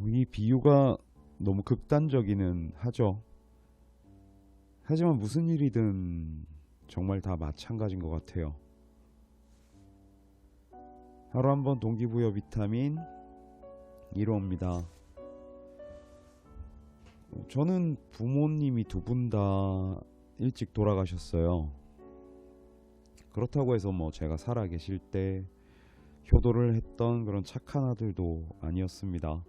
이 비유가 너무 극단적이는 하죠. 하지만 무슨 일이든 정말 다 마찬가지인 것 같아요. 하루 한 번 동기부여 비타민 1호입니다. 저는 부모님이 두 분 다 일찍 돌아가셨어요. 그렇다고 해서 제가 살아계실 때 효도를 했던 그런 착한 아들도 아니었습니다.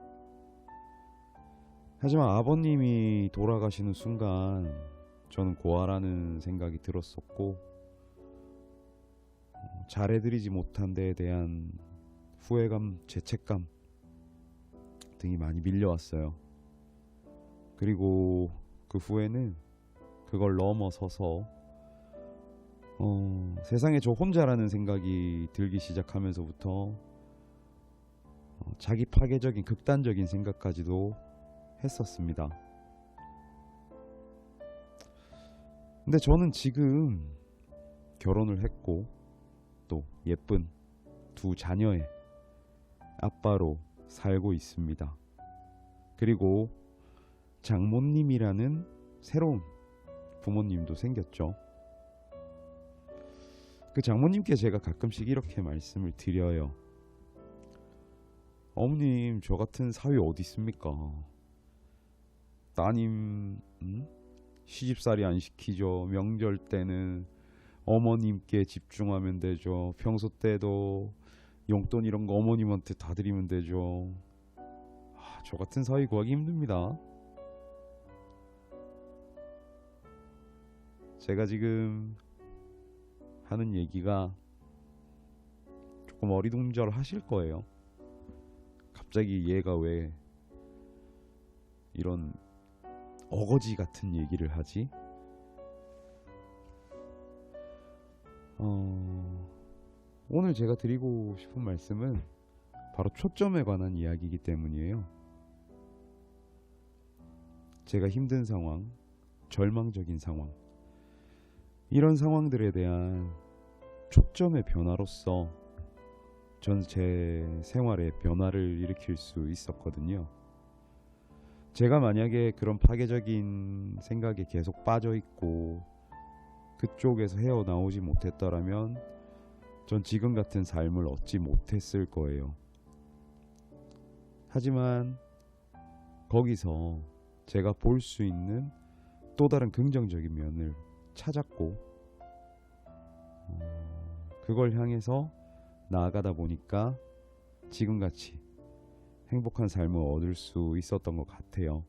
하지만 아버님이 돌아가시는 순간 저는 고아라는 생각이 들었었고, 잘해드리지 못한 데에 대한 후회감, 죄책감 등이 많이 밀려왔어요. 그리고 그 후에는 그걸 넘어서서 세상에 저 혼자라는 생각이 들기 시작하면서부터 자기 파괴적인 극단적인 생각까지도 했었습니다. 근데 저는 지금 결혼을 했고 또 예쁜 두 자녀의 아빠로 살고 있습니다. 그리고 장모님이라는 새로운 부모님도 생겼죠. 그 장모님께 제가 가끔씩 이렇게 말씀을 드려요. 어머님, 저 같은 사위 어디 있습니까? 따님 시집살이 안 시키죠. 명절 때는 어머님께 집중하면 되죠. 평소 때도 용돈 이런 거 어머님한테 다 드리면 되죠. 저 같은 사위 구하기 힘듭니다. 제가 지금 하는 얘기가 조금 어리둥절하실 거예요. 갑자기 얘가 왜 이런 어거지 같은 얘기를 하지? 오늘 제가 드리고 싶은 말씀은 바로 초점에 관한 이야기이기 때문이에요. 제가 힘든 상황, 절망적인 상황, 이런 상황들에 대한 초점의 변화로서 전 제 생활에 변화를 일으킬 수 있었거든요. 제가 만약에 그런 파괴적인 생각에 계속 빠져있고 그쪽에서 헤어나오지 못했더라면 전 지금 같은 삶을 얻지 못했을 거예요. 하지만 거기서 제가 볼 수 있는 또 다른 긍정적인 면을 찾았고, 그걸 향해서 나아가다 보니까 지금같이 행복한 삶을 얻을 수 있었던 것 같아요.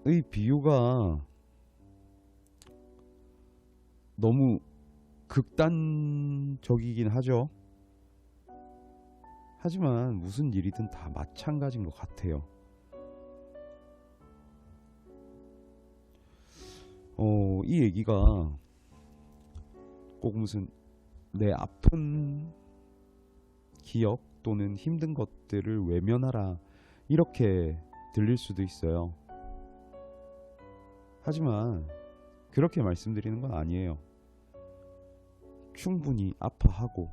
이 비유가 너무 극단적이긴 하죠. 하지만 무슨 일이든 다 마찬가지인 것 같아요. 이 얘기가 꼭 무슨 내 아픈 기억 또는 힘든 것들을 외면하라 이렇게 들릴 수도 있어요. 하지만 그렇게 말씀드리는 건 아니에요. 충분히 아파하고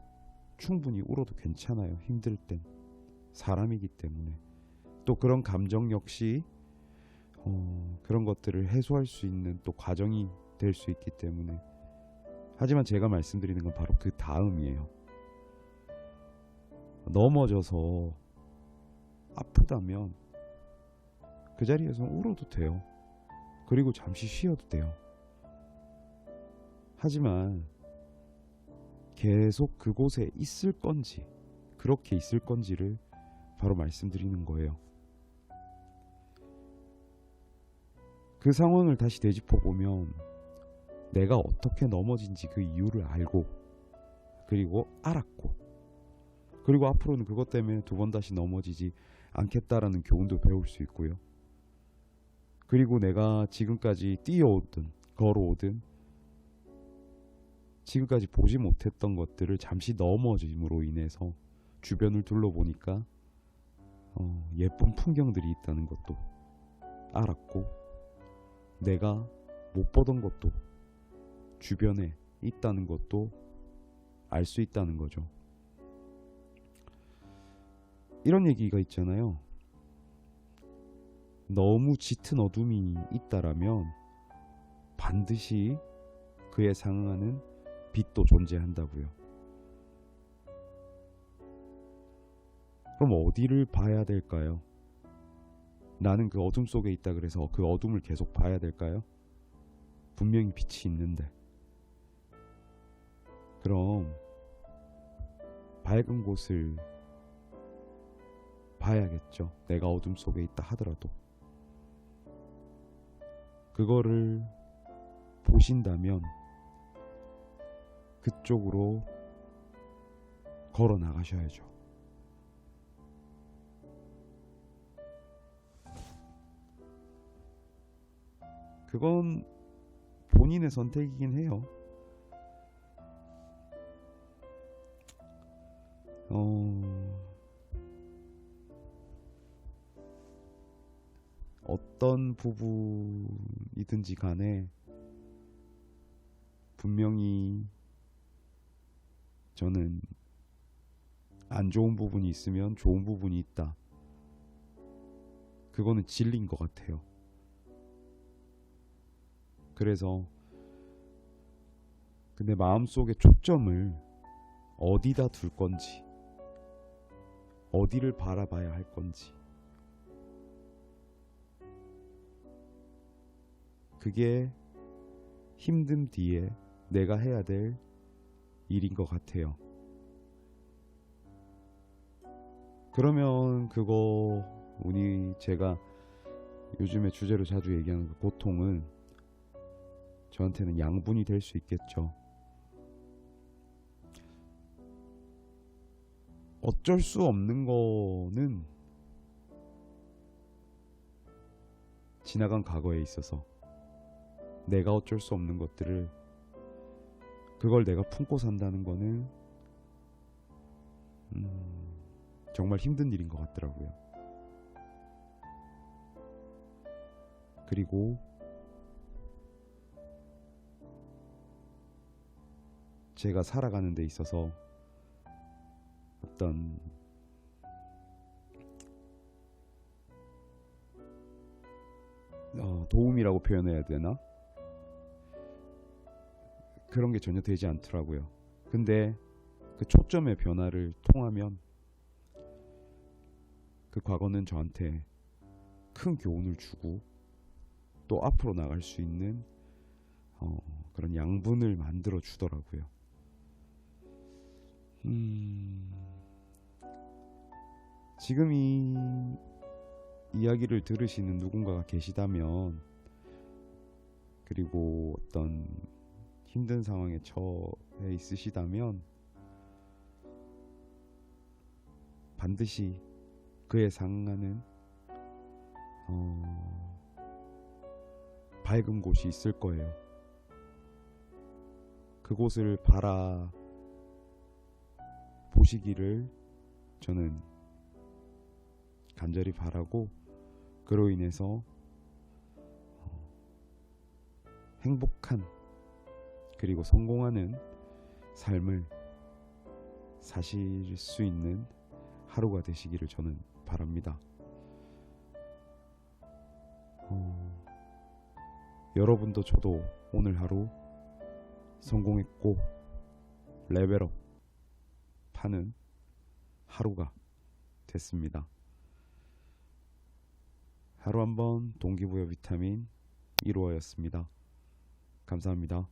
충분히 울어도 괜찮아요. 힘들 땐 사람이기 때문에. 또 그런 감정 역시 그런 것들을 해소할 수 있는 또 과정이 될 수 있기 때문에. 하지만 제가 말씀드리는 건 바로 그 다음이에요. 넘어져서 아프다면 그 자리에서 울어도 돼요. 그리고 잠시 쉬어도 돼요. 하지만 계속 그곳에 있을 건지 그렇게 있을 건지를 바로 말씀드리는 거예요. 그 상황을 다시 되짚어 보면 내가 어떻게 넘어진지 그 이유를 알고, 그리고 알았고, 그리고 앞으로는 그것 때문에 두 번 다시 넘어지지 않겠다라는 교훈도 배울 수 있고요. 그리고 내가 지금까지 뛰어오든 걸어오든 지금까지 보지 못했던 것들을 잠시 넘어짐으로 인해서 주변을 둘러보니까 예쁜 풍경들이 있다는 것도 알았고, 내가 못 보던 것도 주변에 있다는 것도 알 수 있다는 거죠. 이런 얘기가 있잖아요. 너무 짙은 어둠이 있다라면 반드시 그에 상응하는 빛도 존재한다고요. 그럼 어디를 봐야 될까요? 나는 그 어둠 속에 있다 그래서 그 어둠을 계속 봐야 될까요? 분명히 빛이 있는데. 그럼 밝은 곳을 봐야겠죠. 내가 어둠 속에 있다 하더라도. 그거를 보신다면 그쪽으로 걸어 나가셔야죠. 그건 본인의 선택이긴 해요. 어떤 부분이든지 간에 분명히 저는 안 좋은 부분이 있으면 좋은 부분이 있다. 그거는 진리인 것 같아요. 그래서 근데 마음속에 초점을 어디다 둘 건지, 어디를 바라봐야 할 건지, 그게 힘든 뒤에 내가 해야 될 일인 것 같아요. 그러면 그거 제가 요즘에 주제로 자주 얘기하는 그 고통은 저한테는 양분이 될 수 있겠죠. 어쩔 수 없는 거는 지나간 과거에 있어서 내가 어쩔 수 없는 것들을 그걸 내가 품고 산다는 거는 정말 힘든 일인 것 같더라고요. 그리고 제가 살아가는 데 있어서 어떤 도움이라고 표현해야 되나? 그런 게 전혀 되지 않더라고요. 근데 그 초점의 변화를 통하면 그 과거는 저한테 큰 교훈을 주고 또 앞으로 나갈 수 있는 그런 양분을 만들어 주더라고요. 지금 이 이야기를 들으시는 누군가가 계시다면, 그리고 어떤 힘든 상황에 처해 있으시다면 반드시 그에 상응하는 밝은 곳이 있을 거예요. 그곳을 보시기를 저는 간절히 바라고, 그로 인해서 행복한 그리고 성공하는 삶을 사실 수 있는 하루가 되시기를 저는 바랍니다. 여러분도 저도 오늘 하루 성공했고 레벨업 하는 하루가 됐습니다. 하루 한번 동기부여 비타민 1호였습니다. 감사합니다.